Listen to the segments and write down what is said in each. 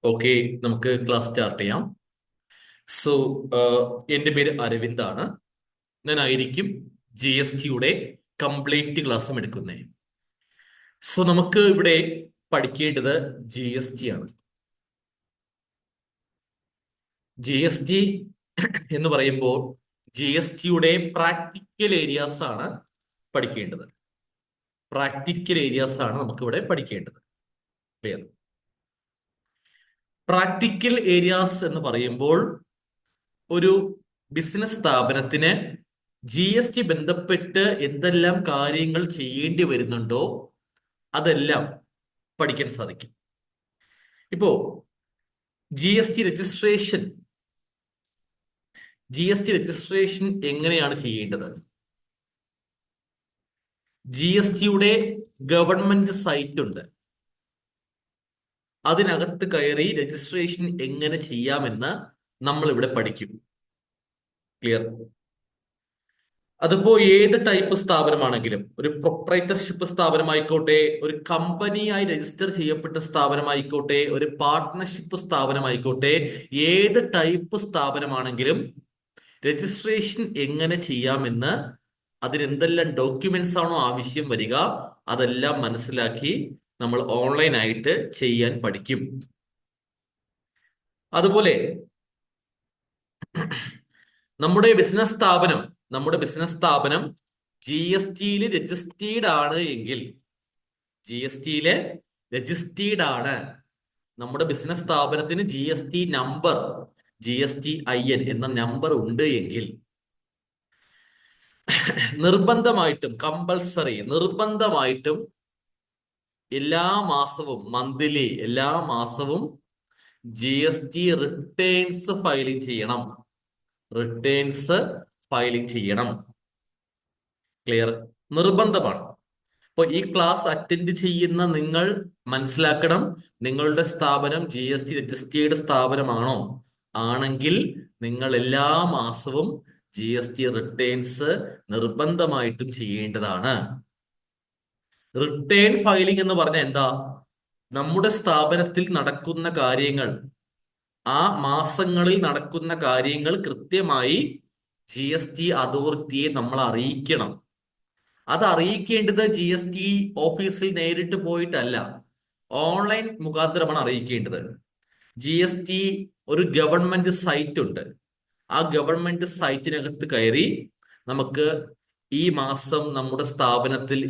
Okay, നമുക്ക് class start ചെയ്യാം. So എൻ്റെ പേര് അരവിന്ദ് ആണ്. ഞാനായിരിക്കും GSTയുടെ കംപ്ലീറ്റ് ക്ലാസ്സും എടുക്കുന്നത്. സോ നമുക്ക് ഇവിടെ പഠിക്കേണ്ടത് GST ആണ്. GST എന്ന് പറയുമ്പോൾ GSTയുടെ പ്രാക്ടിക്കൽ ഏരിയാസ് ആണ് പഠിക്കേണ്ടത്. പ്രാക്ടിക്കൽ ഏരിയാസ് ആണ് നമുക്കിവിടെ പഠിക്കേണ്ടത്. ക്ലിയർ? പ്രാക്ടിക്കൽ ഏരിയാസ് എന്ന് പറയുമ്പോൾ ഒരു ബിസിനസ് സ്ഥാപനത്തിന് GST ബന്ധപ്പെട്ട് എന്തെല്ലാം കാര്യങ്ങൾ ചെയ്യേണ്ടി വരുന്നുണ്ടോ അതെല്ലാം പഠിക്കാൻ സാധിക്കും. ഇപ്പോ ജി എസ് ടി രജിസ്ട്രേഷൻ എങ്ങനെയാണ് ചെയ്യേണ്ടത്? GSTയുടെ ഗവൺമെന്റ് സൈറ്റ് ഉണ്ട്. അതിനകത്ത് കയറി രജിസ്ട്രേഷൻ എങ്ങനെ ചെയ്യാമെന്ന് നമ്മൾ ഇവിടെ പഠിക്കും. ക്ലിയർ? അതിപ്പോ ഏത് ടൈപ്പ് സ്ഥാപനമാണെങ്കിലും, ഒരു പ്രൊപ്രൈറ്റർഷിപ്പ് സ്ഥാപനമായിക്കോട്ടെ, ഒരു കമ്പനിയായി രജിസ്റ്റർ ചെയ്യപ്പെട്ട സ്ഥാപനമായിക്കോട്ടെ, ഒരു പാർട്ട്ണർഷിപ്പ് സ്ഥാപനമായിക്കോട്ടെ, ഏത് ടൈപ്പ് സ്ഥാപനമാണെങ്കിലും രജിസ്ട്രേഷൻ എങ്ങനെ ചെയ്യാമെന്ന്, അതിനെന്തെല്ലാം ഡോക്യുമെന്റ്സ് ആണോ ആവശ്യം വരിക, അതെല്ലാം മനസ്സിലാക്കി നമ്മൾ ഓൺലൈനായിട്ട് ചെയ്യാൻ പഠിക്കും. അതുപോലെ നമ്മുടെ ബിസിനസ് സ്ഥാപനം GSTയിൽ രജിസ്റ്റേർഡ് ആണ് എങ്കിൽ, നമ്മുടെ ബിസിനസ് സ്ഥാപനത്തിന് GST നമ്പർ, GSTIN എന്ന നമ്പർ ഉണ്ട് എങ്കിൽ നിർബന്ധമായിട്ടും എല്ലാ മാസവും GST റിട്ടേൺസ് ഫയലിംഗ് ചെയ്യണം. ക്ലിയർ? നിർബന്ധമാണ്. അപ്പോൾ ഈ ക്ലാസ് അറ്റൻഡ് ചെയ്യുന്ന നിങ്ങൾ മനസ്സിലാക്കണം, നിങ്ങളുടെ സ്ഥാപനം GST രജിസ്റ്റേർഡ് സ്ഥാപനമാണോ? ആണെങ്കിൽ നിങ്ങൾ എല്ലാ മാസവും GST റിട്ടേൺസ് നിർബന്ധമായിട്ടും ചെയ്യേണ്ടതാണ്. റിട്ടേൺ ഫയലിംഗ് എന്ന് പറഞ്ഞാൽ എന്താ? നമ്മുടെ സ്ഥാപനത്തിൽ നടക്കുന്ന കാര്യങ്ങൾ, ആ മാസങ്ങളിൽ നടക്കുന്ന കാര്യങ്ങൾ കൃത്യമായി GST അതോറിറ്റിയെ നമ്മൾ അറിയിക്കണം. അത് അറിയിക്കേണ്ടത് GST ഓഫീസിൽ നേരിട്ട് പോയിട്ടല്ല, ഓൺലൈൻ മുഖാന്തരമാണ് അറിയിക്കേണ്ടത്. GST ഒരു ഗവൺമെന്റ് സൈറ്റ് ഉണ്ട്. ആ ഗവൺമെന്റ് സൈറ്റിനകത്ത് കയറി നമുക്ക് ഈ മാസം നമ്മുടെ സ്ഥാപനത്തിൽ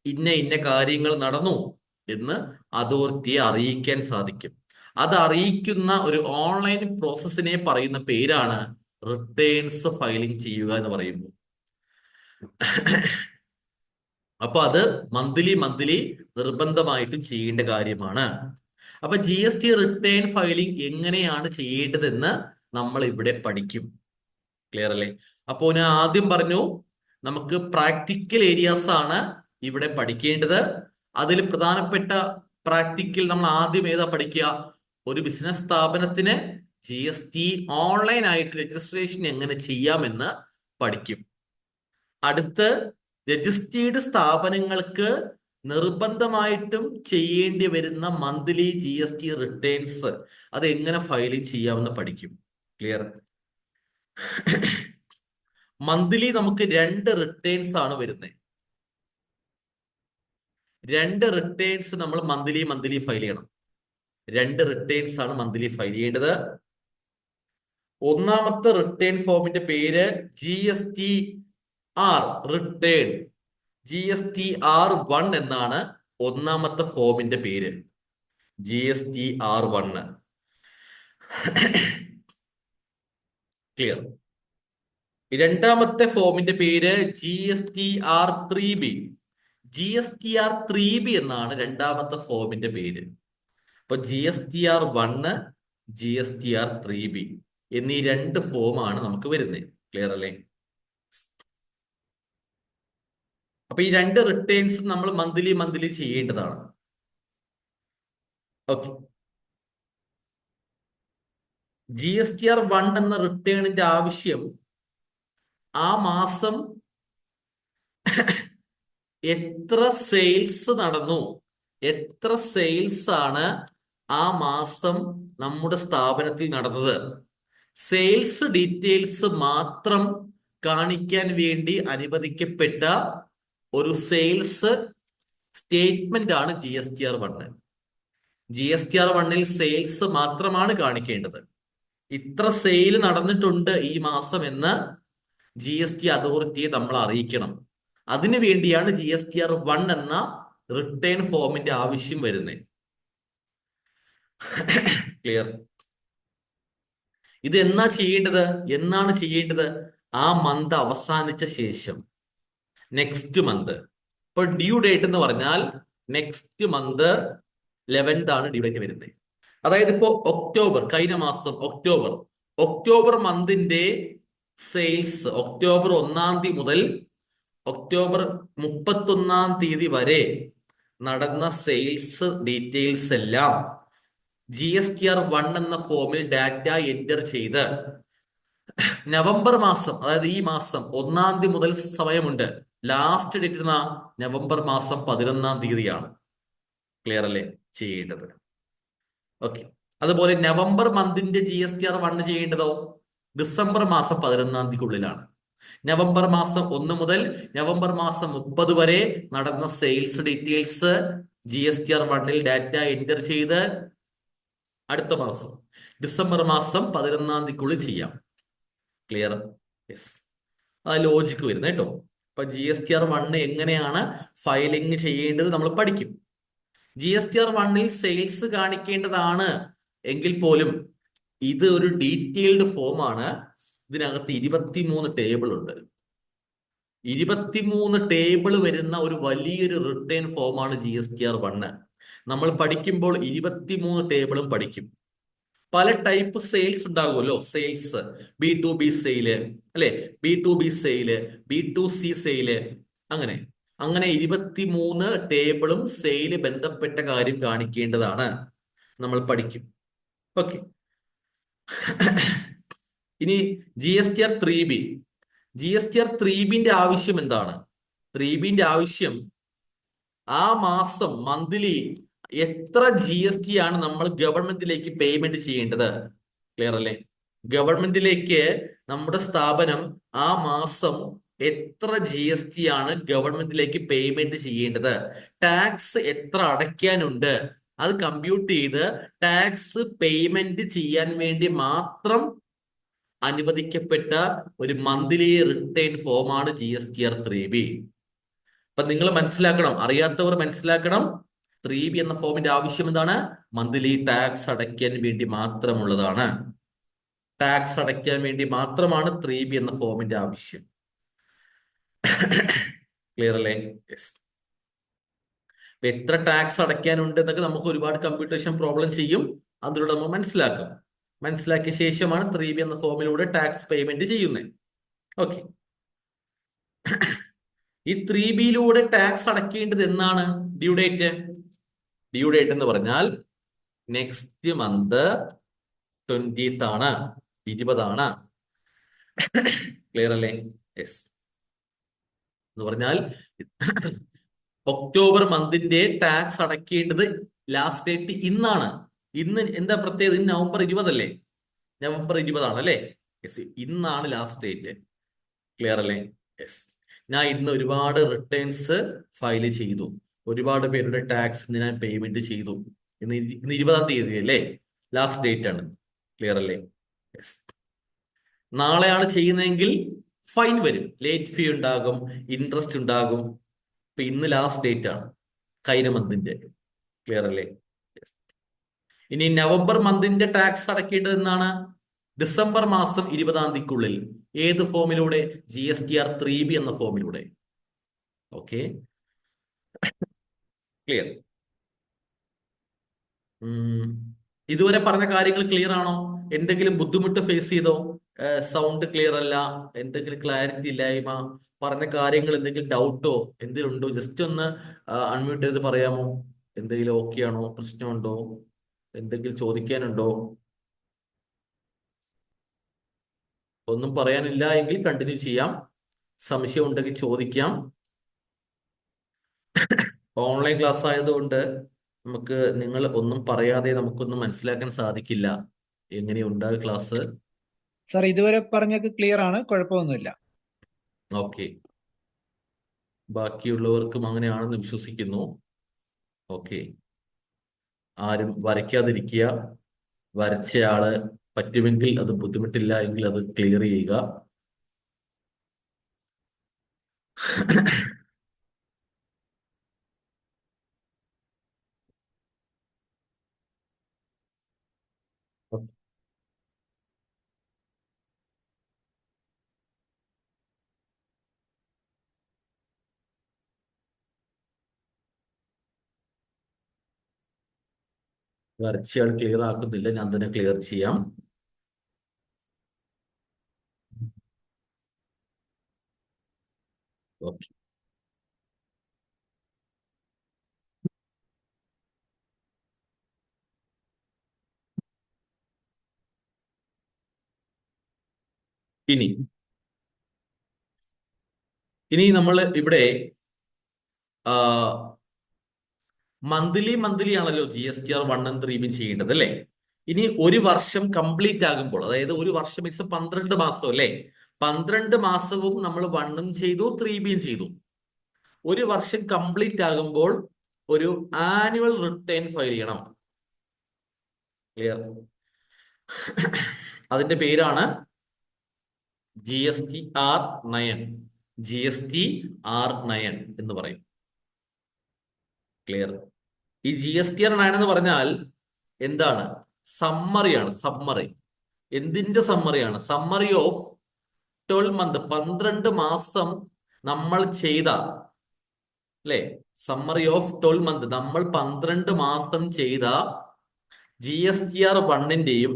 ഇന്ന കാര്യങ്ങൾ നടന്നു എന്ന് അതോറിറ്റിയെ അറിയിക്കാൻ സാധിക്കും. അത് അറിയിക്കുന്ന ഒരു ഓൺലൈൻ പ്രോസസ്സിനെ പറയുന്ന പേരാണ് റിട്ടേൺസ് ഫയലിംഗ് ചെയ്യുക എന്ന് പറയുമ്പോൾ. അപ്പൊ അത് മന്ത്ലി നിർബന്ധമായിട്ടും ചെയ്യേണ്ട കാര്യമാണ്. അപ്പൊ GST റിട്ടേൺ ഫയലിംഗ് എങ്ങനെയാണ് ചെയ്യേണ്ടതെന്ന് നമ്മൾ ഇവിടെ പഠിക്കും. ക്ലിയർ അല്ലേ? അപ്പോ ഞാൻ ആദ്യം പറഞ്ഞു, നമുക്ക് പ്രാക്ടിക്കൽ ഏരിയാസ് ആണ് ഇവിടെ പഠിക്കേണ്ടത്. അതിൽ പ്രധാനപ്പെട്ട പ്രാക്ടിക്കൽ നമ്മൾ ആദ്യം ഏതാ പഠിക്കുക? ഒരു ബിസിനസ് സ്ഥാപനത്തിന് GST ഓൺലൈൻ ആയിട്ട് രജിസ്ട്രേഷൻ എങ്ങനെ ചെയ്യാമെന്ന് പഠിക്കും. അടുത്ത് രജിസ്റ്റേർഡ് സ്ഥാപനങ്ങൾക്ക് നിർബന്ധമായിട്ടും ചെയ്യേണ്ടി വരുന്ന മന്ത്ലി GST റിട്ടേൺസ് അത് എങ്ങനെ ഫയലിംഗ് ചെയ്യാമെന്ന് പഠിക്കും. ക്ലിയർ? മന്ത്ലി നമുക്ക് 2 റിട്ടേൺസ് ആണ് വരുന്നത്. 2 റിട്ടേൺസ് നമ്മൾ മന്ത്ലി ഫയൽ ചെയ്യണം. 2 റിട്ടേൺസ് ആണ് മന്ത്ലി ഫയൽ ചെയ്യേണ്ടത്. ഒന്നാമത്തെ റിട്ടേൺ ഫോമിന്റെ പേര് GSTR റിട്ടേൺ, GSTR1 എന്നാണ് ഒന്നാമത്തെ ഫോമിന്റെ പേര്. GSTR1. ക്ലിയർ? രണ്ടാമത്തെ ഫോമിന്റെ പേര് GSTR3B. GSTR3B എന്നാണ് രണ്ടാമത്തെ ഫോമിന്റെ പേര്. അപ്പൊ GSTR1, GSTR3B എന്നീ 2 ഫോമാണ് നമുക്ക് വരുന്നത്. ക്ലിയർ അല്ലേ? അപ്പൊ ഈ 2 റിട്ടേൺസ് നമ്മൾ മന്ത്ലി ചെയ്യേണ്ടതാണ്. ഓക്കെ. GSTR1 എന്ന റിട്ടേണിന്റെ ആവശ്യം ആ മാസം എത്ര സെയിൽസ് നടന്നു, എത്ര സെയിൽസ് ആണ് ആ മാസം നമ്മുടെ സ്ഥാപനത്തിൽ നടന്നത് സെയിൽസ് ഡീറ്റെയിൽസ് മാത്രം കാണിക്കാൻ വേണ്ടി അനുവദിക്കപ്പെട്ട ഒരു സെയിൽസ് സ്റ്റേറ്റ്മെന്റ് ആണ് GSTR 1. GSTR 1 സെയിൽസ് മാത്രമാണ് കാണിക്കേണ്ടത്. ഇത്ര സെയിൽ നടന്നിട്ടുണ്ട് ഈ മാസം എന്ന് GST അതോറിറ്റിയെ നമ്മൾ അറിയിക്കണം. അതിനു വേണ്ടിയാണ് GSTR 1 എന്ന റിട്ടേൺ ഫോമിന്റെ ആവശ്യം വരുന്നത്. ക്ലിയർ? ഇത് എന്നാണ് ചെയ്യേണ്ടത്? ആ മന്ത് അവസാനിച്ച ശേഷം, നെക്സ്റ്റ് മന്ത്. ഇപ്പൊ ഡ്യൂ ഡേറ്റ് എന്ന് പറഞ്ഞാൽ നെക്സ്റ്റ് മന്ത് 11th ആണ് ഡ്യൂ ഡേറ്റ് വരുന്നത്. അതായത് ഇപ്പോ ഒക്ടോബർ, കഴിഞ്ഞ മാസം ഒക്ടോബർ മന്തിന്റെ സെയിൽസ് ഒക്ടോബർ 1 തീയതി മുതൽ ഒക്ടോബർ 31 വരെ നടന്ന സെയിൽസ് ഡീറ്റെയിൽസ് എല്ലാം GSTR 1 എന്ന ഫോമിൽ ഡാറ്റ എൻറ്റർ ചെയ്ത് നവംബർ മാസം, അതായത് ഈ മാസം 1 തീയതി മുതൽ സമയമുണ്ട്. ലാസ്റ്റ് ഡേറ്റ് നവംബർ മാസം 11 ക്ലിയർ അല്ലേ ചെയ്യേണ്ടത്? ഓക്കെ. അതുപോലെ നവംബർ മന്തിന്റെ GSTR 1 ചെയ്യേണ്ടതോ ഡിസംബർ മാസം 11 നവംബർ മാസം 1 മുതൽ നവംബർ മാസം 30 വരെ നടന്ന sales details GSTR 1 data enter ചെയ്ത് അടുത്ത മാസം ഡിസംബർ മാസം 11 ചെയ്യാം. ക്ലിയർ? യെസ്. ആ ലോജിക്ക് വരുന്നത് കേട്ടോ. അപ്പൊ GSTR 1 എങ്ങനെയാണ് ഫയലിംഗ് ചെയ്യേണ്ടത് നമ്മൾ പഠിക്കും. GSTR 1 സെയിൽസ് കാണിക്കേണ്ടതാണ് എങ്കിൽ പോലും ഇത് ഒരു ഡീറ്റെയിൽഡ് ഫോമാണ്. ഇതിനകത്ത് 23 ടേബിൾ ഉണ്ട്. 23 ടേബിൾ വരുന്ന ഒരു വലിയൊരു റിട്ടേൺ ഫോമാണ് GSTR 1. നമ്മൾ പഠിക്കുമ്പോൾ 23 ടേബിളും പഠിക്കും. പല ടൈപ്പ് സെയിൽസ് ഉണ്ടാകുമല്ലോ. സെയിൽസ് B2B സെയില്, അല്ലെ? B2B സെയില്, B2C സെയില്, അങ്ങനെ 23 ടേബിളും സെയില് ബന്ധപ്പെട്ട കാര്യം കാണിക്കേണ്ടതാണ്. നമ്മൾ പഠിക്കും. ഓക്കെ. ഇനി GSTR 3B ആവശ്യം എന്താണ്? 3Bന്റെ ആവശ്യം ആ മാസം മന്ത്ലി എത്ര GST ആണ് നമ്മൾ ഗവൺമെന്റിലേക്ക് പേയ്മെന്റ് ചെയ്യേണ്ടത്. ക്ലിയർ അല്ലേ? ഗവൺമെന്റിലേക്ക് നമ്മുടെ സ്ഥാപനം ആ മാസം എത്ര GST ആണ് ഗവൺമെന്റിലേക്ക് പേയ്മെന്റ് ചെയ്യേണ്ടത്, ടാക്സ് എത്ര അടയ്ക്കാനുണ്ട്, അത് കമ്പ്യൂട്ട് ചെയ്ത് ടാക്സ് പേയ്മെന്റ് ചെയ്യാൻ വേണ്ടി മാത്രം അനുവദിക്കപ്പെട്ട ഒരു മന്ത്ലി റിട്ടേൺ ഫോമാണ് GSTR 3B. അപ്പൊ നിങ്ങൾ മനസ്സിലാക്കണം, അറിയാത്തവർ മനസ്സിലാക്കണം. 3B എന്ന ഫോമിന്റെ ആവശ്യം എന്താണ്? മന്ത്ലി ടാക്സ് അടയ്ക്കാൻ വേണ്ടി മാത്രമുള്ളതാണ്. ടാക്സ് അടയ്ക്കാൻ വേണ്ടി മാത്രമാണ് 3B എന്ന ഫോമിന്റെ ആവശ്യം. ക്ലിയർ അല്ലേ? യെസ്. എത്ര ടാക്സ് അടയ്ക്കാനുണ്ട് എന്നൊക്കെ നമുക്ക് ഒരുപാട് കമ്പ്യൂട്ടേഷൻ പ്രോബ്ലം ചെയ്യും. അതിലൂടെ നമ്മൾ മനസ്സിലാക്കും. മനസ്സിലാക്കിയ ശേഷമാണ് 3B എന്ന ഫോമിലൂടെ ടാക്സ് പേയ്മെന്റ് ചെയ്യുന്നത്. ഓക്കെ. ഈ 3Bയിലൂടെ ടാക്സ് അടയ്ക്കേണ്ടത് എന്നാണ്? ഡ്യൂ ഡേറ്റ് എന്ന് പറഞ്ഞാൽ നെക്സ്റ്റ് മന്ത് 20th ആണ്, 20 ക്ലിയർ അല്ലേ? യെസ്. എന്ന് പറഞ്ഞാൽ ഒക്ടോബർ മന്തിന്റെ ടാക്സ് അടയ്ക്കേണ്ടത് ലാസ്റ്റ് ഡേറ്റ് ഇന്നാണ്. ഇന്ന് എന്താ പ്രത്യേകത? ഇന്ന് നവംബർ 20 അല്ലേ? നവംബർ 20 അല്ലേ? യെസ്. ഇന്നാണ് ലാസ്റ്റ് ഡേറ്റ്. ക്ലിയർ അല്ലേ? യെസ്. ഞാൻ ഇന്ന് ഒരുപാട് റിട്ടേൺസ് ഫയൽ ചെയ്തു. ഒരുപാട് പേരുടെ ടാക്സ് ഇന്ന് ഞാൻ പേയ്മെന്റ് ചെയ്തു. ഇന്ന് 20 തീയതി അല്ലേ? ലാസ്റ്റ് ഡേറ്റ് ആണ്. ക്ലിയർ അല്ലേ? യെസ്. നാളെയാണ് ചെയ്യുന്നതെങ്കിൽ ഫൈൻ വരും, ലേറ്റ് ഫീ ഉണ്ടാകും, ഇൻട്രസ്റ്റ് ഉണ്ടാകും. ഇപ്പൊ ഇന്ന് ലാസ്റ്റ് ഡേറ്റ് ആണ് കഴിഞ്ഞ മന്തിന്റെ. ക്ലിയർ അല്ലേ? യെസ്. ഇനി നവംബർ മന്തിന്റെ ടാക്സ് അടയ്ക്കേണ്ടത് എന്നാണ്? ഡിസംബർ മാസം 20 ഏത് ഫോമിലൂടെ? GSTR 3B എന്ന ഫോമിലൂടെ. ഓക്കെ. ക്ലിയർ? ഇതുവരെ പറഞ്ഞ കാര്യങ്ങൾ ക്ലിയർ ആണോ? എന്തെങ്കിലും ബുദ്ധിമുട്ട് ഫേസ് ചെയ്തോ? സൗണ്ട് ക്ലിയർ അല്ല, എന്തെങ്കിലും ക്ലാരിറ്റി ഇല്ലായ്മ, പറഞ്ഞ കാര്യങ്ങൾ എന്തെങ്കിലും ഡൗട്ടോ എന്തെങ്കിലും ഉണ്ടോ? ജസ്റ്റ് ഒന്ന് അൺമ്യൂട്ട് ചെയ്ത് പറയാമോ? എന്തെങ്കിലും ഓക്കെ ആണോ? പ്രശ്നമുണ്ടോ? എന്തെങ്കിലും ചോദിക്കാനുണ്ടോ? ഒന്നും പറയാനില്ല എങ്കിൽ കണ്ടിന്യൂ ചെയ്യാം. സംശയം ഉണ്ടെങ്കിൽ ചോദിക്കാം. ഓൺലൈൻ ക്ലാസ് ആയതുകൊണ്ട് നിങ്ങൾ ഒന്നും പറയാതെ നമുക്കൊന്നും മനസ്സിലാക്കാൻ സാധിക്കില്ല. എങ്ങനെയുണ്ടാകും ക്ലാസ്? സാർ ഇതുവരെ പറഞ്ഞത് ക്ലിയർ ആണ്, കുഴപ്പമൊന്നുമില്ല. ഓക്കെ, ബാക്കിയുള്ളവർക്കും അങ്ങനെയാണെന്ന് വിശ്വസിക്കുന്നു. ഓക്കെ, ആരും വരയ്ക്കാതിരിക്കുക. വരച്ചയാള് പറ്റുമെങ്കിൽ, അത് ബുദ്ധിമുട്ടില്ല എങ്കിൽ അത് ക്ലിയർ ചെയ്യുക. വരച്ചയാൾ ക്ലിയർ ആക്കുന്നില്ല, ഞാൻ തന്നെ ക്ലിയർ ചെയ്യാം. ഓക്കെ, ഇനി ഇനി നമ്മൾ ഇവിടെ മന്ത്ലി മന്ത്ലി ആണല്ലോ GSTR 1 ഉം 3 ചെയ്യേണ്ടത്, അല്ലേ? ഇനി ഒരു വർഷം കംപ്ലീറ്റ് ആകുമ്പോൾ, അതായത് ഒരു വർഷം മീൻസ് 12 മാസം, അല്ലേ? 12 മാസവും നമ്മൾ 1 ഉം ചെയ്തു 3 ചെയ്തു. ഒരു വർഷം കംപ്ലീറ്റ് ആകുമ്പോൾ ഒരു ആനുവൽ റിട്ടേൺ ഫയൽ ചെയ്യണം. ക്ലിയർ? അതിന്റെ പേരാണ് GSTR 9. GSTR 9 എന്ന് പറയും. ക്ലിയർ? ഈ GSTR 9 എന്ന് പറഞ്ഞാൽ എന്താണ്? സമ്മറിയാണ്. സമ്മറി. എന്തിന്റെ സമ്മറിയാണ്? സമ്മറി ഓഫ് 12 മന്ത്, 12 മാസം നമ്മൾ ചെയ്ത, അല്ലെ? സമ്മറി ഓഫ് 12 മന്ത്, നമ്മൾ 12 മാസം ചെയ്ത GSTR 1ന്റെയും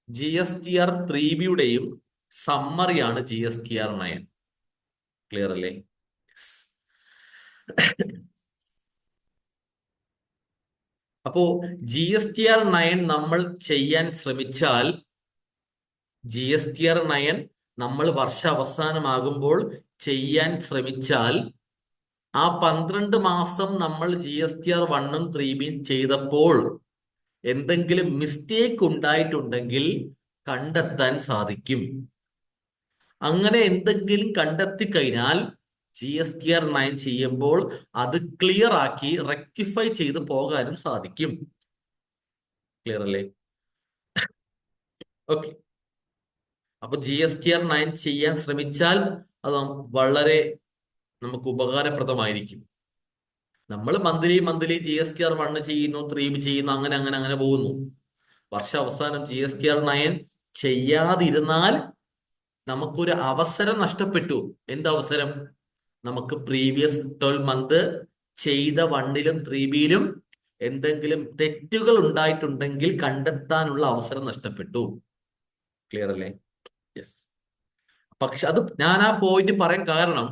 GSTR 3Bയുടെയും സമ്മറിയാണ് GSTR 9. ക്ലിയർ അല്ലേ? അപ്പോ GSTR 9 നമ്മൾ ചെയ്യാൻ ശ്രമിച്ചാൽ, GSTR 9 നമ്മൾ വർഷാവസാനമാകുമ്പോൾ ചെയ്യാൻ ശ്രമിച്ചാൽ, ആ 12 മാസം നമ്മൾ GSTR 1 ഉം 3Bയും ചെയ്തപ്പോൾ എന്തെങ്കിലും മിസ്റ്റേക്ക് ഉണ്ടായിട്ടുണ്ടെങ്കിൽ കണ്ടെത്താൻ സാധിക്കും. അങ്ങനെ എന്തെങ്കിലും കണ്ടെത്തി കഴിഞ്ഞാൽ GSTR 9 ചെയ്യുമ്പോൾ അത് ക്ലിയർ ആക്കി റെക്ടിഫൈ ചെയ്ത് പോകാനും സാധിക്കും. ക്ലിയർ അല്ലേ? ഓക്കെ, അപ്പൊ GSTR 9 ചെയ്യാൻ ശ്രമിച്ചാൽ അത് വളരെ നമുക്ക് ഉപകാരപ്രദമായിരിക്കും. നമ്മൾ മന്ത്ലി മന്ത്ലി GSTR 1 ചെയ്യുന്നു, 3 ചെയ്യുന്നു, അങ്ങനെ അങ്ങനെ അങ്ങനെ പോകുന്നു. വർഷാവസാനം GSTR 9 ചെയ്യാതിരുന്നാൽ നമുക്കൊരു അവസരം നഷ്ടപ്പെട്ടു. എന്തവസരം? നമുക്ക് പ്രീവിയസ് 12 മന്ത് ചെയ്ത 1ലും 3Bയിലും എന്തെങ്കിലും തെറ്റുകൾ ഉണ്ടായിട്ടുണ്ടെങ്കിൽ കണ്ടെത്താനുള്ള അവസരം നഷ്ടപ്പെട്ടു. ക്ലിയർ അല്ലേ? യെസ്. പക്ഷെ അത് ഞാൻ ആ പോയിന്റ് പറയാൻ കാരണം,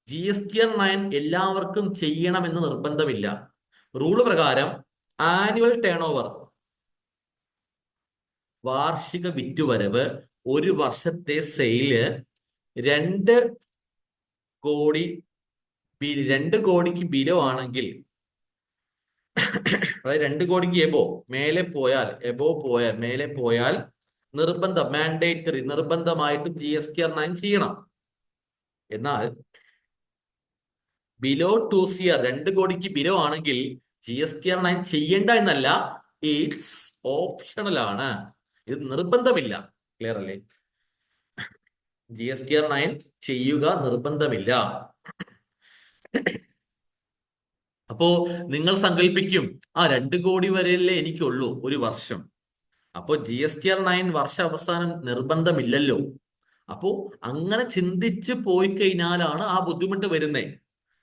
GSTR 9 എല്ലാവർക്കും ചെയ്യണമെന്ന് നിർബന്ധമില്ല. റൂള് പ്രകാരം ആനുവൽ ടേൺ ഓവർ, വാർഷിക വിറ്റുവരവ്, ഒരു വർഷത്തെ സെയില് 2 കോടി 2 കോടിക്ക് ബിലോ ആണെങ്കിൽ, അതായത് 2 കോടിക്ക് എബോ പോയാൽ മേലെ പോയാൽ മാൻഡേറ്ററി നിർബന്ധമായിട്ടും GSTR 9 ചെയ്യണം. എന്നാൽ ബിലോ 2 CR, 2 കോടിക്ക് ബിലോ ആണെങ്കിൽ GSTR 9 ചെയ്യേണ്ട എന്നല്ല, ഇറ്റ്സ് ഓപ്ഷണൽ ആണ്. ഇത് നിർബന്ധമില്ല. ക്ലിയർ അല്ലേ? GSTR 9 ചെയ്യുക നിർബന്ധമില്ല. അപ്പോ നിങ്ങൾ സങ്കല്പിക്കും, ആ 2 കോടി വരെയല്ലേ എനിക്കുള്ളൂ ഒരു വർഷം, അപ്പോ GSTR 9 വർഷ അവസാനം നിർബന്ധമില്ലല്ലോ. അപ്പോ അങ്ങനെ ചിന്തിച്ച് പോയി കഴിഞ്ഞാലാണ് ആ ബുദ്ധിമുട്ട് വരുന്നേ.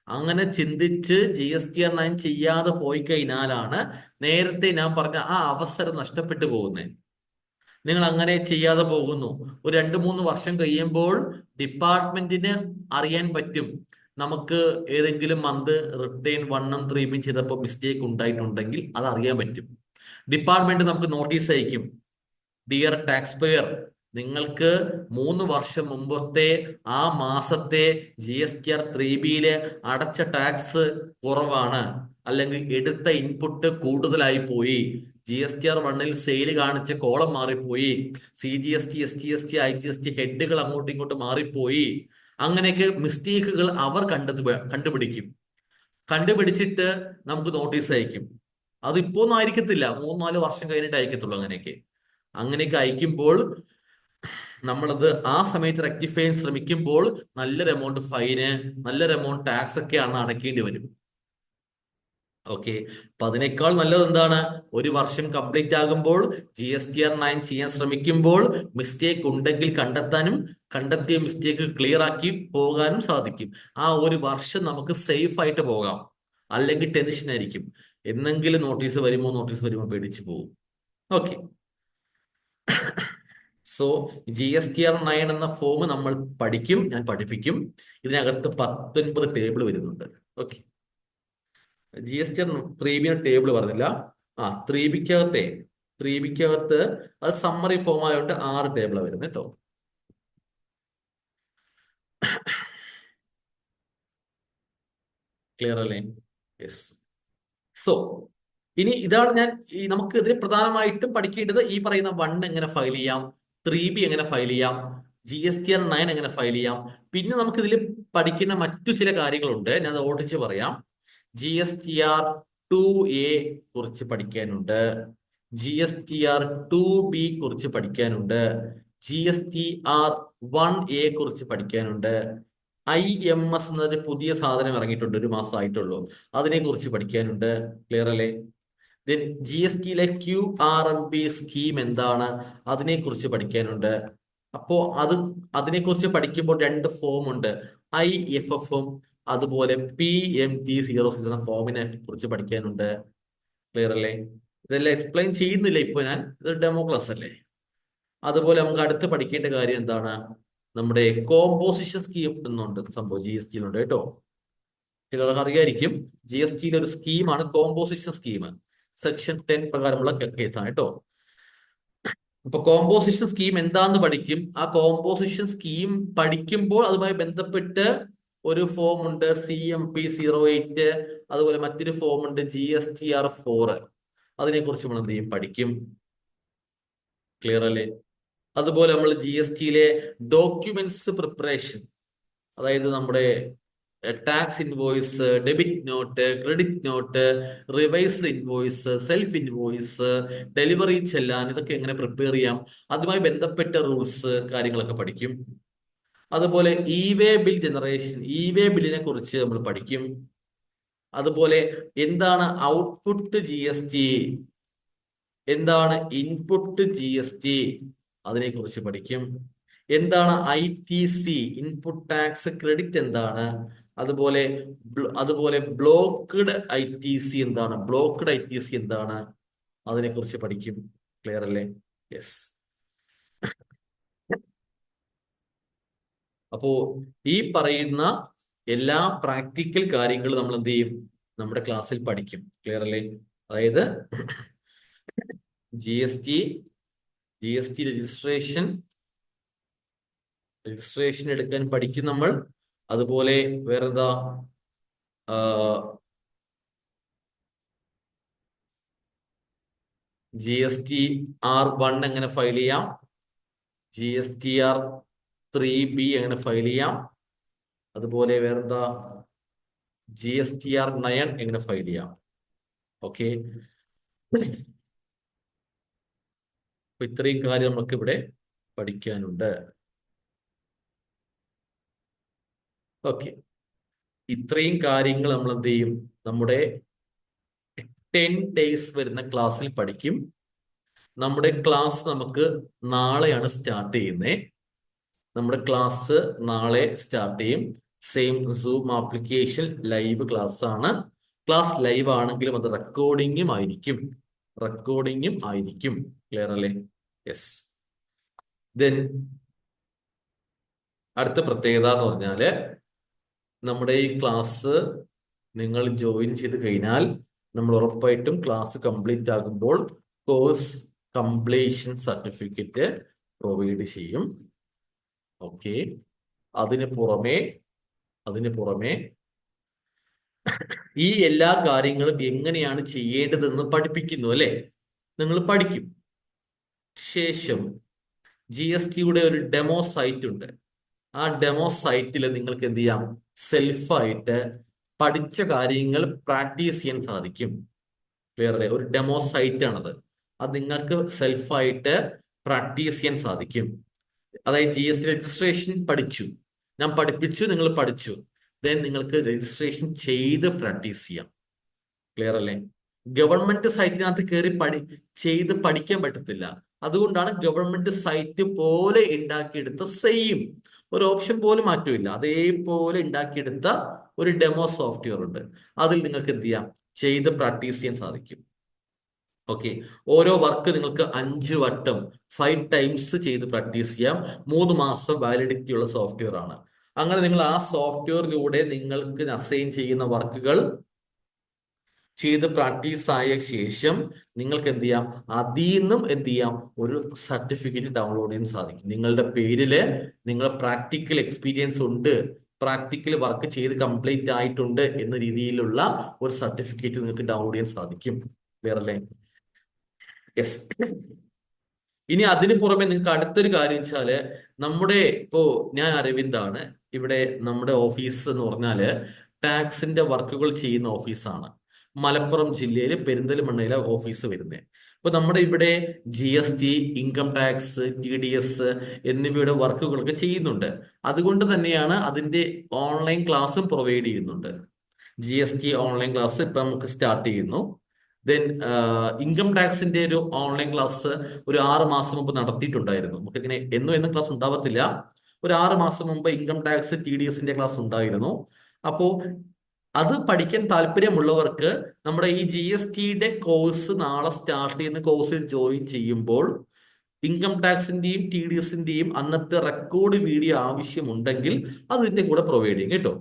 അങ്ങനെ ചിന്തിച്ച് GSTR 9 ചെയ്യാതെ പോയി കഴിഞ്ഞാലാണ് നേരത്തെ ഞാൻ പറഞ്ഞ ആ അവസരം നഷ്ടപ്പെട്ടു പോകുന്നത്. നിങ്ങൾ അങ്ങനെ ചെയ്യാതെ പോകുന്നു. ഒരു 2-3 വർഷം കഴിയുമ്പോൾ ഡിപ്പാർട്ട്മെന്റിന് അറിയാൻ പറ്റും, നമുക്ക് ഏതെങ്കിലും മന്ത് റിട്ടേൺ 1 ഉം 3 ചെയ്തപ്പോൾ മിസ്റ്റേക്ക് ഉണ്ടായിട്ടുണ്ടെങ്കിൽ അത് അറിയാൻ പറ്റും. ഡിപ്പാർട്ട്മെന്റ് നമുക്ക് നോട്ടീസ് അയക്കും, ഡിയർ ടാക്സ് പെയർ, നിങ്ങൾക്ക് 3 വർഷം മുമ്പത്തെ ആ മാസത്തെ GSTR 3Bയില് അടച്ച ടാക്സ് കുറവാണ്, അല്ലെങ്കിൽ എടുത്ത ഇൻപുട്ട് കൂടുതലായി പോയി, GSTR 1 സെയിൽ കാണിച്ച കോളം മാറിപ്പോയി, CGST SGST IGST ഹെഡുകൾ അങ്ങോട്ടും ഇങ്ങോട്ടും മാറിപ്പോയി, അങ്ങനെയൊക്കെ മിസ്റ്റേക്കുകൾ അവർ കണ്ടുപിടിക്കും. കണ്ടുപിടിച്ചിട്ട് നമുക്ക് നോട്ടീസ് അയക്കും. അത് ഇപ്പോ ഒന്നും ആയിരിക്കത്തില്ല, 3-4 വർഷം കഴിഞ്ഞിട്ട് അയക്കത്തുള്ളൂ. അങ്ങനെയൊക്കെ അയക്കുമ്പോൾ നമ്മളത് ആ സമയത്ത് റെക്ടിഫൈ ചെയ്യാൻ ശ്രമിക്കുമ്പോൾ നല്ലൊരു എമൗണ്ട് ഫൈന്, നല്ലൊരു എമൗണ്ട് ടാക്സ് ഒക്കെയാണ് അടയ്ക്കേണ്ടി വരും. ഓക്കെ, അപ്പൊ അതിനേക്കാൾ നല്ലത് എന്താണ്? ഒരു വർഷം കംപ്ലീറ്റ് ആകുമ്പോൾ GSTR 9 ചെയ്യാൻ ശ്രമിക്കുമ്പോൾ മിസ്റ്റേക്ക് ഉണ്ടെങ്കിൽ കണ്ടെത്താനും, കണ്ടെത്തിയ മിസ്റ്റേക്ക് ക്ലിയർ ആക്കി പോകാനും സാധിക്കും. ആ ഒരു വർഷം നമുക്ക് സേഫ് ആയിട്ട് പോകാം. അല്ലെങ്കിൽ ടെൻഷൻ ആയിരിക്കും, എന്നെങ്കിലും നോട്ടീസ് വരുമോ പേടിച്ചു പോകും. ഓക്കെ, സോ GSTR 9 എന്ന ഫോം നമ്മൾ പഠിക്കും, ഞാൻ പഠിപ്പിക്കും. ഇതിനകത്ത് 19 ടേബിൾ വരുന്നുണ്ട്. ഓക്കെ, GSTR 3B ടേബിൾ പറഞ്ഞില്ല. 3Bക്കകത്ത് അത് സമ്മറി ഫോം ആയതുകൊണ്ട് 6 ടേബിളാണ് വരുന്നത് കേട്ടോ. ക്ലിയർ അല്ലേ? യെസ്. സോ ഇനി ഇതാണ് നമുക്ക് ഇതിൽ പ്രധാനമായിട്ടും പഠിക്കേണ്ടത് ഈ പറയുന്ന 1 എങ്ങനെ ഫയൽ ചെയ്യാം, 3B എങ്ങനെ ഫയൽ ചെയ്യാം, GSTR 9 എങ്ങനെ ഫയൽ ചെയ്യാം. പിന്നെ നമുക്ക് ഇതിൽ പഠിക്കുന്ന മറ്റു ചില കാര്യങ്ങളുണ്ട്, ഞാൻ അത് ഓടിച്ച് പറയാം. GSTR 2A കുറിച്ച് പഠിക്കാനുണ്ട്, GSTR 2B കുറിച്ച് പഠിക്കാനുണ്ട്, GSTR 1A കുറിച്ച് പഠിക്കാനുണ്ട്. IMS എന്നൊരു പുതിയ സാധനം ഇറങ്ങിയിട്ടുണ്ട്, 1 മാസമായിട്ടുള്ളൂ, അതിനെ കുറിച്ച് പഠിക്കാനുണ്ട്. ക്ലിയർ അല്ലേ? ദെൻ GSTയിലെ QRMB സ്കീം എന്താണ്, അതിനെ കുറിച്ച് പഠിക്കാനുണ്ട്. അപ്പോ അതിനെക്കുറിച്ച് പഠിക്കുമ്പോൾ 2 ഫോം ഉണ്ട്, IFF-ഉം അതുപോലെ PMT06 എന്ന ഫോമിനെ കുറിച്ച് പഠിക്കാനുണ്ട്. ക്ലിയർ അല്ലേ? ഇതെല്ലാം എക്സ്പ്ലെയിൻ ചെയ്യുന്നില്ല ഇപ്പൊ ഞാൻ, ഇത് ഡെമോ ക്ലാസ് അല്ലേ. അതുപോലെ നമുക്ക് അടുത്ത് പഠിക്കേണ്ട കാര്യം എന്താണ്? നമ്മുടെ കോമ്പോസിഷൻ സ്കീം എന്നുണ്ട് സംഭവം, GSTയിലുണ്ട് കേട്ടോ. ചിലർക്ക് അറിയായിരിക്കും, GSTയിലെ ഒരു സ്കീമാണ് കോമ്പോസിഷൻ സ്കീം. സെക്ഷൻ 10 പ്രകാരമുള്ള കേസാണ് കേട്ടോ. അപ്പൊ കോമ്പോസിഷൻ സ്കീം എന്താന്ന് പഠിക്കും. ആ കോമ്പോസിഷൻ സ്കീം പഠിക്കുമ്പോൾ അതുമായി ബന്ധപ്പെട്ട് ഒരു ഫോം ഉണ്ട്, CMP08. അതുപോലെ മറ്റൊരു ഫോം ഉണ്ട്, GSTR 4. അതിനെക്കുറിച്ച് നമ്മൾ എന്ത് ചെയ്യും? പഠിക്കും. ക്ലിയർ അല്ലേ? അതുപോലെ നമ്മൾ GSTയിലെ ഡോക്യുമെന്റ്സ് പ്രിപ്പറേഷൻ, അതായത് നമ്മുടെ tax invoice, debit not, credit note, revised invoice, self invoice, delivery ചെല്ലാൻ, ഇതൊക്കെ എങ്ങനെ പ്രിപ്പയർ ചെയ്യാം, അതുമായി ബന്ധപ്പെട്ട റൂൾസ് കാര്യങ്ങളൊക്കെ പഠിക്കും. അതുപോലെ ഇ-വേ ബിൽ ജനറേഷൻ, ഇ-വേ ബില്ലിനെ കുറിച്ച് നമ്മൾ പഠിക്കും. അതുപോലെ എന്താണ് ഔട്ട്പുട്ട് GST, എന്താണ് ഇൻപുട്ട് GST, അതിനെക്കുറിച്ച് പഠിക്കും. എന്താണ് ITC, ഇൻപുട്ട് ടാക്സ് ക്രെഡിറ്റ് എന്താണ്, അതുപോലെ ബ്ലോക്ക്ഡ് ITC എന്താണ്, അതിനെക്കുറിച്ച് പഠിക്കും. ക്ലിയർ അല്ലേ? യെസ്. അപ്പോ ഈ പറയുന്ന എല്ലാ പ്രാക്ടിക്കൽ കാര്യങ്ങളും നമ്മൾ എന്ത് ചെയ്യും? നമ്മുടെ ക്ലാസ്സിൽ പഠിക്കും. ക്ലിയർ അല്ലേ? അതായത് GST രജിസ്ട്രേഷൻ എടുക്കാൻ പഠിക്കും നമ്മൾ. അതുപോലെ വേറെന്താ, GSTR 1 എങ്ങനെ ഫയൽ ചെയ്യാം, GSTR 3B എങ്ങനെ ഫയൽ ചെയ്യാം, അതുപോലെ വേറെന്താ, GSTR 9 എങ്ങനെ ഫയൽ ചെയ്യാം. ഓക്കെ, അപ്പൊ ഇത്രയും കാര്യം നമുക്ക് ഇവിടെ പഠിക്കാനുണ്ട്. ഓക്കെ, ഇത്രയും കാര്യങ്ങൾ നമ്മൾ എന്ത് ചെയ്യും? നമ്മുടെ 10 ഡേയ്സ് വരുന്ന ക്ലാസ്സിൽ പഠിക്കും. നമ്മുടെ ക്ലാസ് നമുക്ക് നാളെയാണ് സ്റ്റാർട്ട് ചെയ്യുന്നത്. നമ്മുടെ ക്ലാസ് നാളെ സ്റ്റാർട്ട് ചെയ്യും. Same zoom application live class ആണ്. ക്ലാസ് ലൈവ് ആണെങ്കിലും അത് റെക്കോർഡിങ്ങും ആയിരിക്കും. ക്ലിയർ അല്ലേ? യെസ്. ദെൻ അടുത്ത പ്രത്യേകത എന്ന് പറഞ്ഞാല്, നമ്മുടെ ഈ ക്ലാസ് നിങ്ങൾ ജോയിൻ ചെയ്ത് കഴിഞ്ഞാൽ നമ്മൾ ഉറപ്പായിട്ടും ക്ലാസ് കംപ്ലീറ്റ് ആകുമ്പോൾ കോഴ്സ് കംപ്ലീഷൻ സർട്ടിഫിക്കറ്റ് പ്രൊവൈഡ് ചെയ്യും. ഓക്കെ, അതിന് പുറമെ ഈ എല്ലാ കാര്യങ്ങളും എങ്ങനെയാണ് ചെയ്യേണ്ടതെന്ന് പഠിപ്പിക്കുന്നു അല്ലെ? നിങ്ങൾ പഠിക്കും. ശേഷം GSTയുടെ ഒരു ഡെമോ സൈറ്റ് ഉണ്ട്. ആ ഡെമോ സൈറ്റിൽ നിങ്ങൾക്ക് എന്ത് ചെയ്യാം? സെൽഫായിട്ട് പഠിച്ച കാര്യങ്ങൾ പ്രാക്ടീസ് ചെയ്യാൻ സാധിക്കും. ക്ലിയർ അല്ലേ? ഒരു ഡെമോ സൈറ്റ് ആണത്. അത് നിങ്ങൾക്ക് സെൽഫായിട്ട് പ്രാക്ടീസ് ചെയ്യാൻ സാധിക്കും. അതായത് GST രജിസ്ട്രേഷൻ പഠിച്ചു, ഞാൻ പഠിപ്പിച്ചു, നിങ്ങൾ പഠിച്ചു, ദെൻ നിങ്ങൾക്ക് രജിസ്ട്രേഷൻ ചെയ്ത് പ്രാക്ടീസ് ചെയ്യാം. ക്ലിയർ അല്ലേ? ഗവൺമെന്റ് സൈറ്റിനകത്ത് കയറി ചെയ്ത് പഠിക്കാൻ പറ്റത്തില്ല. അതുകൊണ്ടാണ് ഗവൺമെന്റ് സൈറ്റ് പോലെ ഉണ്ടാക്കിയെടുത്ത സെയിം ഒരു ഓപ്ഷൻ പോലും മാറ്റമില്ല, അതേപോലെ ഉണ്ടാക്കിയെടുത്ത ഒരു ഡെമോ സോഫ്റ്റ്വെയർ ഉണ്ട്. അതിൽ നിങ്ങൾക്ക് എന്ത് ചെയ്യാം? ചെയ്ത് പ്രാക്ടീസ് ചെയ്യാൻ സാധിക്കും. ഓക്കെ. ഓരോ വർക്ക് നിങ്ങൾക്ക് 5 വട്ടം 5 ടൈംസ് ചെയ്ത് പ്രാക്ടീസ് ചെയ്യാം. 3 മാസം വാലിഡിറ്റി ഉള്ള സോഫ്റ്റ്വെയർ ആണ്. അങ്ങനെ നിങ്ങൾ ആ സോഫ്റ്റ്വെയറിലൂടെ നിങ്ങൾക്ക് അസൈൻ ചെയ്യുന്ന വർക്കുകൾ ചെയ്ത് പ്രാക്ടീസ് ആയ ശേഷം നിങ്ങൾക്ക് എന്ത് ചെയ്യാം? അതിൽ നിന്നും എന്ത് ചെയ്യാം? ഒരു സർട്ടിഫിക്കറ്റ് ഡൗൺലോഡ് ചെയ്യാൻ സാധിക്കും. നിങ്ങളുടെ പേരില് നിങ്ങൾ പ്രാക്ടിക്കൽ എക്സ്പീരിയൻസ് ഉണ്ട്, പ്രാക്ടിക്കൽ വർക്ക് ചെയ്ത് കംപ്ലീറ്റ് ആയിട്ടുണ്ട് എന്ന രീതിയിലുള്ള ഒരു സർട്ടിഫിക്കറ്റ് നിങ്ങൾക്ക് ഡൗൺലോഡ് ചെയ്യാൻ സാധിക്കും. ക്ലിയർ അല്ലേ? യെസ്. ഇനി അതിന് പുറമെ നിങ്ങൾക്ക് അടുത്തൊരു കാര്യം വെച്ചാല്, നമ്മുടെ ഇപ്പോ ഞാൻ അരവിന്ദാണ്. ഇവിടെ നമ്മുടെ ഓഫീസ് എന്ന് പറഞ്ഞാല് ടാക്സിന്റെ വർക്കുകൾ ചെയ്യുന്ന ഓഫീസാണ്. മലപ്പുറം ജില്ലയിലെ പെരിന്തൽമണ്ണയിലെ ഓഫീസ് വരുന്നത്. ഇപ്പൊ നമ്മുടെ ഇവിടെ GST, ഇൻകം ടാക്സ്, TDS എന്നിവയുടെ വർക്കുകളൊക്കെ ചെയ്യുന്നുണ്ട്. അതുകൊണ്ട് തന്നെയാണ് അതിന്റെ ഓൺലൈൻ ക്ലാസ്സും പ്രൊവൈഡ് ചെയ്യുന്നുണ്ട്. GST ഓൺലൈൻ ക്ലാസ് ഇപ്പൊ നമുക്ക് സ്റ്റാർട്ട് ചെയ്യുന്നു. ദെൻ ഇൻകം ടാക്സിന്റെ ഒരു ഓൺലൈൻ ക്ലാസ് ഒരു 6 മാസം മുമ്പ് നടത്തിയിട്ടുണ്ടായിരുന്നു. നമുക്ക് ഇങ്ങനെ എന്നും ക്ലാസ് ഉണ്ടാവത്തില്ല. ഒരു 6 മാസം മുമ്പ് ഇൻകം ടാക്സ് TDSന്റെ ക്ലാസ് ഉണ്ടായിരുന്നു. അപ്പോ അത് പഠിക്കാൻ താല്പര്യമുള്ളവർക്ക് നമ്മുടെ ഈ GSTയുടെ കോഴ്സ് നാളെ സ്റ്റാർട്ട് ചെയ്യുന്ന കോഴ്സിൽ ജോയിൻ ചെയ്യുമ്പോൾ ഇൻകം ടാക്സിന്റെയും TDSന്റെയും അന്നത്തെ റെക്കോർഡ് വീഡിയോ ആവശ്യമുണ്ടെങ്കിൽ അതിന്റെ കൂടെ പ്രൊവൈഡ് ചെയ്യും കേട്ടോ.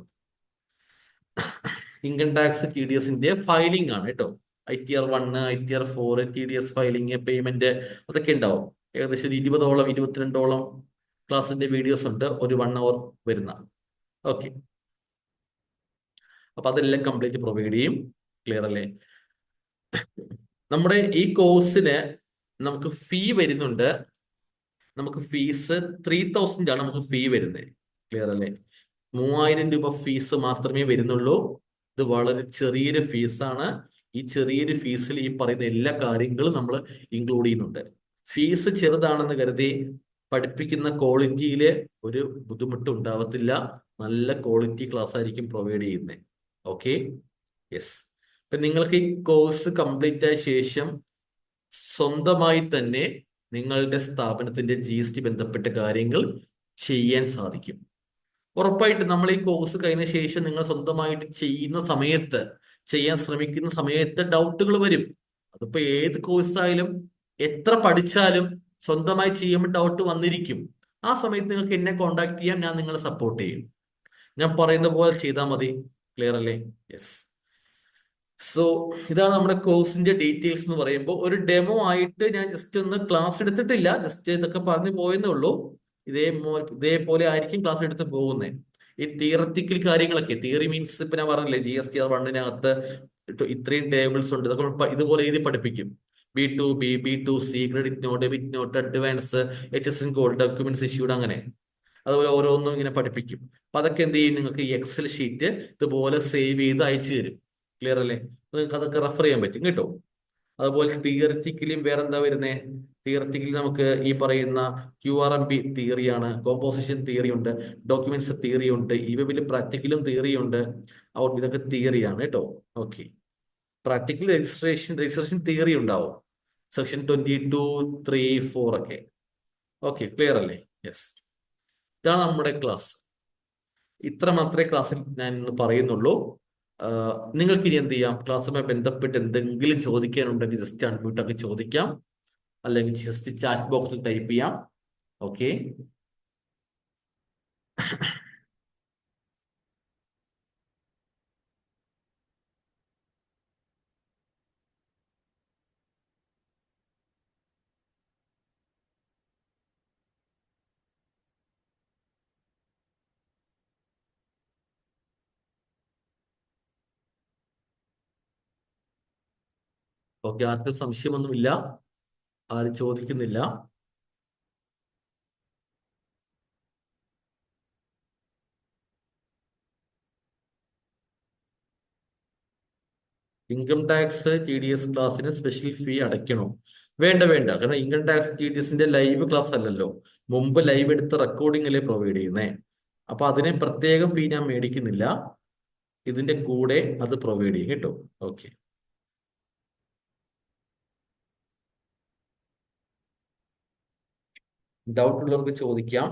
ഇൻകം ടാക്സ് TDSന്റെ ഫയലിംഗ് ആണ് കേട്ടോ. ITR 1, ITR 4, TDS filing, payment, അതൊക്കെ ഉണ്ടാവും. ഏകദേശം ഒരു 20ഓളം 22ഓളം ക്ലാസിന്റെ വീഡിയോസ് ഉണ്ട്, ഒരു 1 അവർ വരുന്ന. ഓക്കെ. അപ്പൊ അതെല്ലാം കംപ്ലീറ്റ് പ്രൊവൈഡ് ചെയ്യും. ക്ലിയർ അല്ലേ? നമ്മുടെ ഈ കോഴ്സിന് നമുക്ക് ഫീ വരുന്നുണ്ട്. നമുക്ക് ഫീസ് 3000 ആണ് നമുക്ക് ഫീ വരുന്നത്. ക്ലിയർ അല്ലേ? 3000 രൂപ ഫീസ് മാത്രമേ വരുന്നുള്ളൂ. ഇത് വളരെ ചെറിയൊരു ഫീസാണ്. ഈ ചെറിയൊരു ഫീസിൽ ഈ പറയുന്ന എല്ലാ കാര്യങ്ങളും നമ്മൾ ഇൻക്ലൂഡ് ചെയ്യുന്നുണ്ട്. ഫീസ് ചെറുതാണെന്ന് കരുതി പഠിപ്പിക്കുന്ന ക്വാളിറ്റിയില് ഒരു ബുദ്ധിമുട്ട് ഉണ്ടാവത്തില്ല. നല്ല ക്വാളിറ്റി ക്ലാസ് ആയിരിക്കും പ്രൊവൈഡ് ചെയ്യുന്നത്. ഓക്കെ. യെസ്. ഇപ്പൊ നിങ്ങൾക്ക് ഈ കോഴ്സ് കംപ്ലീറ്റ് ആയ ശേഷം സ്വന്തമായി തന്നെ നിങ്ങളുടെ സ്ഥാപനത്തിന്റെ GST ബന്ധപ്പെട്ട കാര്യങ്ങൾ ചെയ്യാൻ സാധിക്കും. ഉറപ്പായിട്ട് നമ്മൾ ഈ കോഴ്സ് കഴിഞ്ഞ ശേഷം നിങ്ങൾ സ്വന്തമായിട്ട് ചെയ്യുന്ന സമയത്ത്, ചെയ്യാൻ ശ്രമിക്കുന്ന സമയത്ത് ഡൗട്ടുകൾ വരും. അതിപ്പോ ഏത് കോഴ്സ് ആയാലും എത്ര പഠിച്ചാലും സ്വന്തമായി ചെയ്യുമ്പോൾ ഡൗട്ട് വന്നിരിക്കും. ആ സമയത്ത് നിങ്ങൾക്ക് എന്നെ കോൺടാക്ട് ചെയ്യാം, ഞാൻ നിങ്ങളെ സപ്പോർട്ട് ചെയ്യും. ഞാൻ പറയുന്ന പോലെ ചെയ്താൽ മതി. ക്ലിയർ അല്ലേ? യെസ്. സോ ഇതാണ് നമ്മുടെ കോഴ്സിന്റെ ഡീറ്റെയിൽസ് എന്ന് പറയുമ്പോൾ. ഒരു ഡെമോ ആയിട്ട് ഞാൻ ജസ്റ്റ് ഒന്ന് ക്ലാസ് എടുത്തിട്ടില്ല, ജസ്റ്റ് ഇതൊക്കെ പറഞ്ഞു പോയെന്നേ ഉള്ളൂ. ഇതേപോലെ ആയിരിക്കും ക്ലാസ് എടുത്ത് പോകുന്നത്. ഈ തിയററ്റിക്കൽ കാര്യങ്ങളൊക്കെ, തിയറി മീൻസ് ഇപ്പൊ ഞാൻ പറഞ്ഞില്ലേ GST 1-നകത്ത് ഇത്രയും ടേബിൾസ് ഉണ്ട്, ഇതൊക്കെ ഇതുപോലെ എഴുതി പഠിപ്പിക്കും. B2B, B2C, credit note, debit not, advance, HSN code, documents issued, അങ്ങനെ അതുപോലെ ഓരോന്നും ഇങ്ങനെ പഠിപ്പിക്കും. അപ്പൊ അതൊക്കെ എന്ത് ചെയ്യും? നിങ്ങൾക്ക് ഈ എക്സൽ ഷീറ്റ് ഇതുപോലെ സേവ് ചെയ്ത് അയച്ചു തരും. ക്ലിയർ അല്ലേ? നിങ്ങൾക്ക് അതൊക്കെ റെഫർ ചെയ്യാൻ പറ്റും കേട്ടോ. അതുപോലെ തിയററ്റിക്കലിയും വേറെ എന്താ വരുന്നേ? തിയററ്റിക്കലി നമുക്ക് ഈ പറയുന്ന QRMB തിയറിയാണ്, കോമ്പോസിഷൻ തിയറി ഉണ്ട്, ഡോക്യുമെന്റ്സ് തിയറി ഉണ്ട്, ഇവയിൽ പ്രാക്ടിക്കലും തിയറി ഉണ്ട്. അതുകൊണ്ട് ഇതൊക്കെ തിയറിയാണ് കേട്ടോ. ഓക്കെ. പ്രാക്ടിക്കൽ രജിസ്ട്രേഷൻ തിയറി ഉണ്ടാവും, സെക്ഷൻ 22, 3, 4 ഒക്കെ. ഓക്കെ. ക്ലിയർ അല്ലേ? യെസ്. ഇതാണ് നമ്മുടെ ക്ലാസ്. ഇത്ര മാത്രമേ ക്ലാസ്സിൽ ഞാൻ ഇന്ന് പറയുന്നുള്ളൂ. നിങ്ങൾക്ക് ഇനി എന്ത് ചെയ്യാം? ക്ലാസ്സുമായി ബന്ധപ്പെട്ട് എന്തെങ്കിലും ചോദിക്കാനുണ്ടെങ്കിൽ ജസ്റ്റ് അൺമ്യൂട്ട് ആക്കി ചോദിക്കാം, അല്ലെങ്കിൽ ജസ്റ്റ് ചാറ്റ് ബോക്സിൽ ടൈപ്പ് ചെയ്യാം. ഓക്കെ. ഓക്കെ, ആർക്കും സംശയമൊന്നുമില്ല, ആരും ചോദിക്കുന്നില്ല. ഇൻകം ടാക്സ് TDS ക്ലാസ്സിന് സ്പെഷ്യൽ ഫീ അടയ്ക്കണോ? വേണ്ട വേണ്ട, കാരണം ഇൻകം ടാക്സ് TDSന്റെ ലൈവ് ക്ലാസ് അല്ലല്ലോ. മുമ്പ് ലൈവ് എടുത്ത റെക്കോർഡിംഗ് അല്ലേ പ്രൊവൈഡ് ചെയ്യുന്നേ. അപ്പൊ അതിനെ പ്രത്യേക ഫീ ഞാൻ മേടിക്കുന്നില്ല. ഇതിന്റെ കൂടെ അത് പ്രൊവൈഡ് ചെയ്യും കേട്ടോ. ഓക്കെ. ഡൗട്ട് ഉള്ളവർക്ക് ചോദിക്കാം.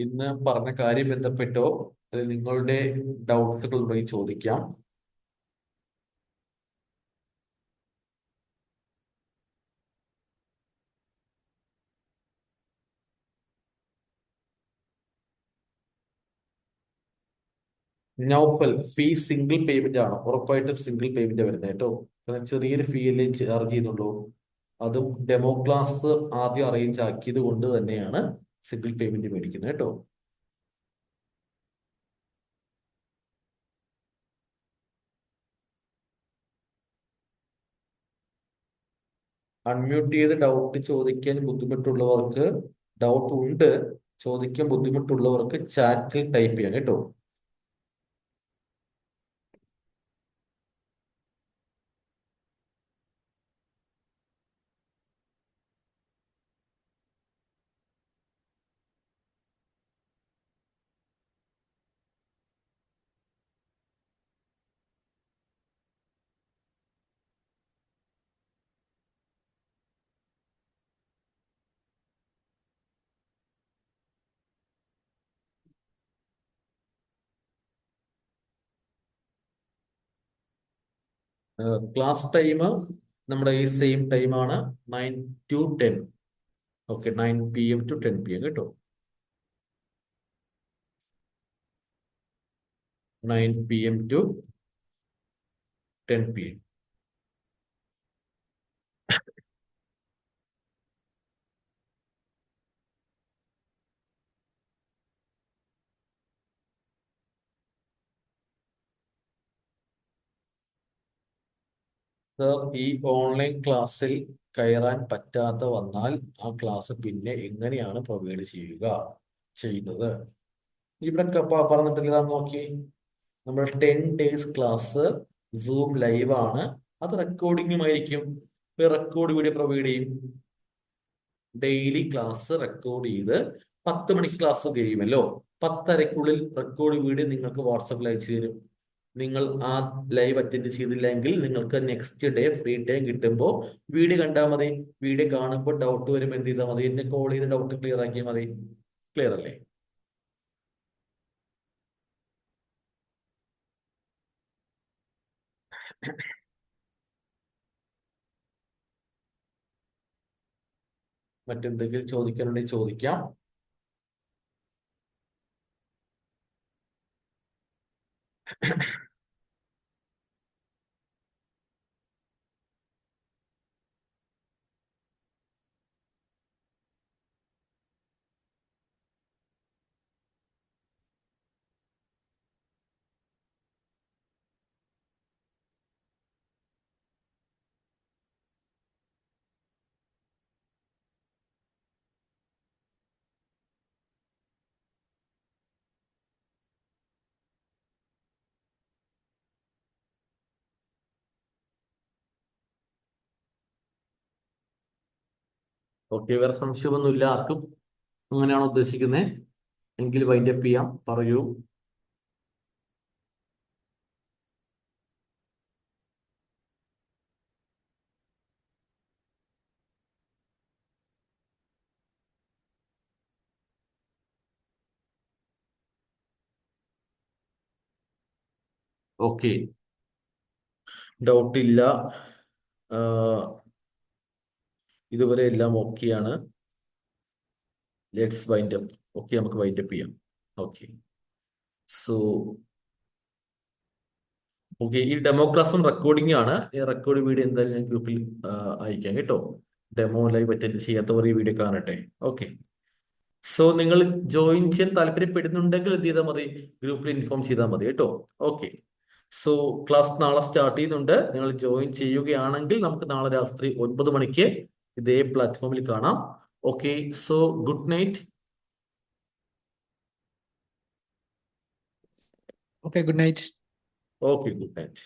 ഇന്ന് പറഞ്ഞ കാര്യം ബന്ധപ്പെട്ടോ അല്ലെങ്കിൽ നിങ്ങളുടെ ഡൗട്ടുകൾ ഉണ്ടെങ്കിൽ ചോദിക്കാം. നൗഫൽ, ഫീ സിംഗിൾ പേയ്മെന്റ് ആണ്, ഉറപ്പായിട്ടും സിംഗിൾ പേയ്മെന്റ് വരുന്നത് കേട്ടോ. കാരണം ചെറിയൊരു ഫീ അല്ലേ ചാർജ് ചെയ്യുന്നുള്ളൂ. അതും ഡെമോ ക്ലാസ് ആദ്യം അറേഞ്ച് ആക്കിയത് കൊണ്ട് തന്നെയാണ് സിംഗിൾ പേയ്മെന്റ് മേടിക്കുന്നത് കേട്ടോ. അൺമ്യൂട്ട് ചെയ്ത് ഡൗട്ട് ചോദിക്കാൻ ബുദ്ധിമുട്ടുള്ളവർക്ക്, ഡൗട്ട് ഉണ്ട് ചോദിക്കാൻ ബുദ്ധിമുട്ടുള്ളവർക്ക് ചാറ്റിൽ ടൈപ്പ് ചെയ്യാം കേട്ടോ. ക്ലാസ് ടൈം നമ്മുടെ ഈ സെയിം ടൈമാണ്, 9 to 10. Okay, 9 PM to 10 PM കേട്ടോ. 9 PM to 10 PM. സർ, ഈ ഓൺലൈൻ ക്ലാസ്സിൽ കയറാൻ പറ്റാതെ വന്നാൽ ആ ക്ലാസ് പിന്നെ എങ്ങനെയാണ് പ്രൊവൈഡ് ചെയ്യുന്നത്? ഇവിടെ പറഞ്ഞിട്ടില്ല, നോക്കി. നമ്മൾ 10 days ക്ലാസ് സൂം ലൈവ് ആണ്. അത് റെക്കോർഡിങ്ങുമായിരിക്കും. റെക്കോർഡ് വീഡിയോ പ്രൊവൈഡ് ചെയ്യും. ഡെയിലി ക്ലാസ് റെക്കോർഡ് ചെയ്ത് 10 മണിക്ക് ക്ലാസ് കഴിയുമല്ലോ, 10:30-ക്കുള്ളിൽ റെക്കോർഡ് വീഡിയോ നിങ്ങൾക്ക് വാട്സപ്പിൽ അയച്ചു തരും. നിങ്ങൾ ആ ലൈവ് അറ്റൻഡ് ചെയ്തില്ലെങ്കിൽ നിങ്ങൾക്ക് നെക്സ്റ്റ് ഡേ ഫ്രീ ടൈം കിട്ടുമ്പോൾ വീഡിയോ കണ്ടാൽ മതി. വീഡിയോ കാണുമ്പോൾ ഡൗട്ട് വരുമ്പോൾ എന്ത് ചെയ്താൽ മതി? എന്നെ കോൾ ചെയ്ത് ഡൗട്ട് ക്ലിയർ ആക്കിയാൽ മതി. ക്ലിയർ അല്ലേ? മറ്റെന്തെങ്കിലും ചോദിക്കാനുണ്ടെങ്കിൽ ചോദിക്കാം. ഓക്കെ, വേറെ സംശയമൊന്നുമില്ല ആർക്കും? അങ്ങനെയാണോ ഉദ്ദേശിക്കുന്നത്? എങ്കിൽ വൈൻഡപ്പ് ചെയ്യാം. പറയൂ. ഓക്കെ, ഡൗട്ട് ഇല്ല. ആഹ് ഇതുവരെ എല്ലാം ഓക്കെയാണ്. Let's wind up. ഓക്കെ, നമുക്ക് വൈൻഡ് അപ്പ് ചെയ്യാം. ഓക്കെ. സോ ഓക്കെ, ഈ ഡെമോ ക്ലാസ്സും റെക്കോർഡിംഗ് ആണ്. ഈ റെക്കോർഡ് വീഡിയോ എന്തായാലും ഞാൻ ഗ്രൂപ്പിൽ അയക്കാം കേട്ടോ. ഡെമോ ലൈവ് അറ്റൻഡ് ചെയ്യാത്തവർ ഈ വീഡിയോ കാണട്ടെ. ഓക്കെ, സോ നിങ്ങൾ ജോയിൻ ചെയ്യാൻ താല്പര്യപ്പെടുന്നുണ്ടെങ്കിൽ എന്ത് ചെയ്താൽ മതി, ഗ്രൂപ്പിൽ ഇൻഫോം ചെയ്താൽ മതി കേട്ടോ. ഓക്കെ, സോ ക്ലാസ് നാളെ സ്റ്റാർട്ട് ചെയ്യുന്നുണ്ട്. നിങ്ങൾ ജോയിൻ ചെയ്യുകയാണെങ്കിൽ നമുക്ക് നാളെ രാത്രി 9 മണിക്ക് ഇതേ പ്ലാറ്റ്ഫോമിൽ കാണാം. Okay, so good night. Okay, good night. Okay, good night.